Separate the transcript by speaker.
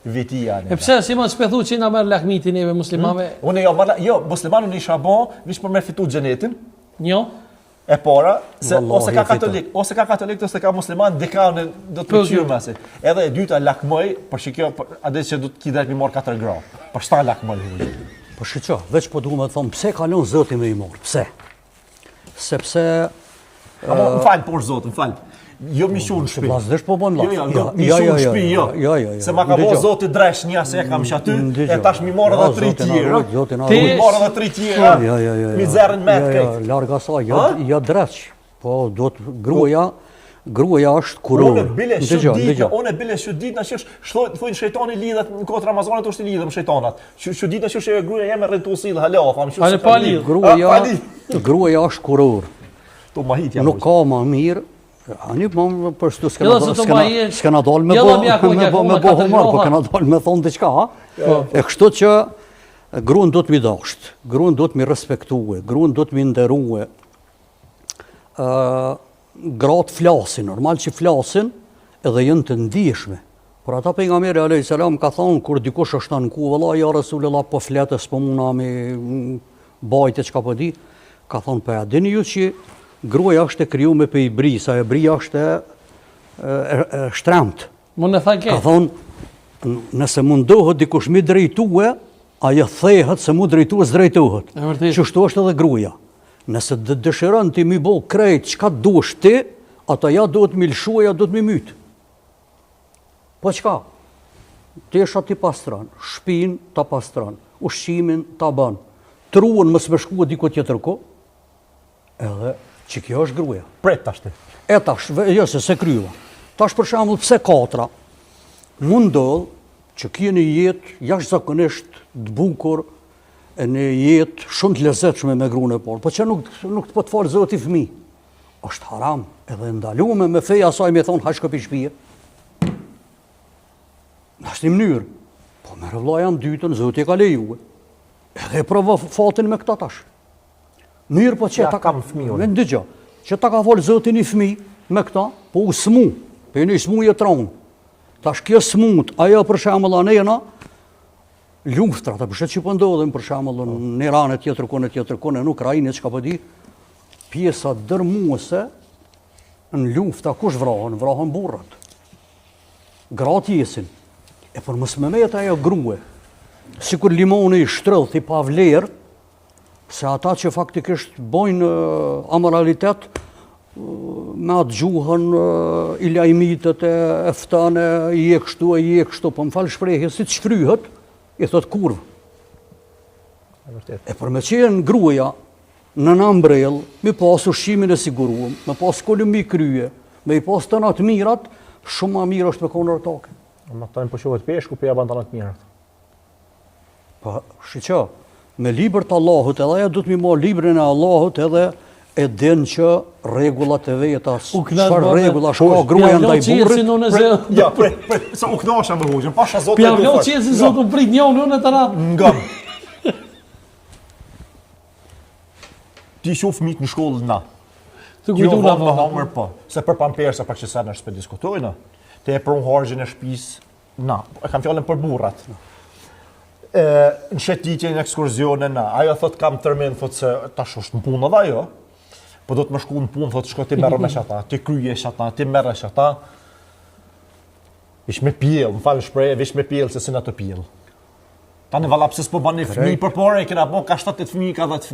Speaker 1: viti janë.
Speaker 2: E pse si mos pethu që na merr lakmitin neve muslimave?
Speaker 1: Unë jo, muslimanu në isha bo, vish për me fitu xhenetin.
Speaker 2: Jo.
Speaker 1: E para, se
Speaker 3: Wallahi,
Speaker 1: ose ka katolik, ose ka musliman, dikane do të qyrë mesi. Edhe e dyta lakmoj, për që kjo, adhe që do të ki drejt mi morë 4 gra. Për shta lakmoj.
Speaker 3: Po shqo, veç po duhet me të thonë, pse kalon zoti me i morë, pse? Sepse...
Speaker 1: Më falë, por zotë, më falë. Jo mi shu në shpi.
Speaker 3: Vazhdesh po bojmë lafë.
Speaker 1: Jo, mi shu në shpi, jo. Se ma ka bo zoti dresh një, se e kam shaty, e tash mi morë edhe 3 tjera. Mi morë edhe 3 tjera. Mi zerën me të kejtë.
Speaker 3: Larga sa, ja dreq. Po, do të gruaja është kuror.
Speaker 1: Unë e bile shu dit në që thujnë shejtoni lidhet në kohët Ramazanit është i lidhëm shejtonat. Shu dit në që gruaja jeme rritu si dhe haleo.
Speaker 2: Ale pa lidh.
Speaker 3: Gruaja është kuror. Nuk ka ma mirë. Ani po për shtu s'kena dalë me bo humor, po kena dalë me thonë diçka. E kështu që gruan do të mi dasht, gruan do të mi respektue, gruan do të mi nderue. Gratë flasin, normal që flasin edhe jënë të ndihshme. Por ata pejgamberi alayhis salam ka thonë kur dikush është në ku, valla ja Rasulullah po fletës po muna me bajtë çka po di, ka thonë po ja dini ju që gruaja është e kriju me për i bri, sa e bri është e shtremt. Ka thonë, nëse mundohet dikush mi drejtue, ajo thehet se mu drejtue s'drejtohet. Qështu është edhe gruaja. Nëse dëshiron ti mi bo krejt qka dush ti, ata ja do të mi lëshua, ja do të mi mytë. Po qka? Tesha ti pastran, shpin ta pastran, ushqimin ta ban, truën më s'meshkua diko tjetër ko, edhe që kjo është gruaja.
Speaker 1: Pret tash ti.
Speaker 3: E tash, jo se kryva. Tash për shembull pse katra mundodh që keni jetë jashtëzakonisht të bukur, e në jetë shumë të lezetshme me gruan e parë, po që nuk të po të falë zoti fëmijë. Është haram, edhe ndaluar me feja asaj më thon haj shkopi shtëpie. Është një mënyrë. Po merr vllaja në dytën, zoti e ka lejuar. Edhe e provo fatin me këta tash. Mirë po që ta
Speaker 1: kam fëmijën.
Speaker 3: Me ndëgjo, që ta ka folë zotin i fëmijë me këta, po u smu, po një smu e tronë. Tash kjo smut, ajo për shembull anena, luftra, ta përshet që po ndodhen për shembull në Iran e tjetër kone, në Ukrainë, çka po di, pjesa dërmuese në lufta kush vrahen burrat. Gratë jesin. E por mos më met ajo grue. Sikur limoni i shtrëdh i pa vlerë, se ata që faktikisht bojnë amoralitet me atë gjuhën i lajmitet e ftane, i e kështu, po më falë shprehje, si të shfryhet, i thot kurvë. E për me qenë gruaja në nëmbrel, me pas ushqimin e siguruar, me pas kolumi krye, me i pas të natë mirat, shumë ma mirë është me konë rëtake.
Speaker 1: Ma të tajnë përshohet peshku, për ja ban të natë mirat.
Speaker 3: Po, shqyqa, me libër të Allahut, edhe aja du të mi marrë librin e Allahut edhe e din që regullat e veta, çfarë regula shka gruaja ndaj burrit.
Speaker 1: Ja, sa u knasha me hoqën, pasha zotë e
Speaker 2: dufar. Pja qesin zotë u prit njën unë e të ratë.
Speaker 1: Ngam. Ti shu fëmijët në shkollë na.
Speaker 2: Të kujtu nga
Speaker 1: me hangër po. Se për pampersa për që sa në shpe diskutojnë, te e për unë hargjën e shpis na. E kam fjallën për burrat. Në shetitje, në ekskurzione, ajo thot kam tërmen, thot se tash është në punë dhe ajo, po do të më shku në punë, thot shko ti merë me shata, ti kryje shata, ti merë shata, ish me pjellë, më falë shpreje, vish me pjellë, se si në të pjellë. Ta në valapsis po ban një fëmi për pore, e kena po ka 7-8 fëmi, ka 10 fëmi.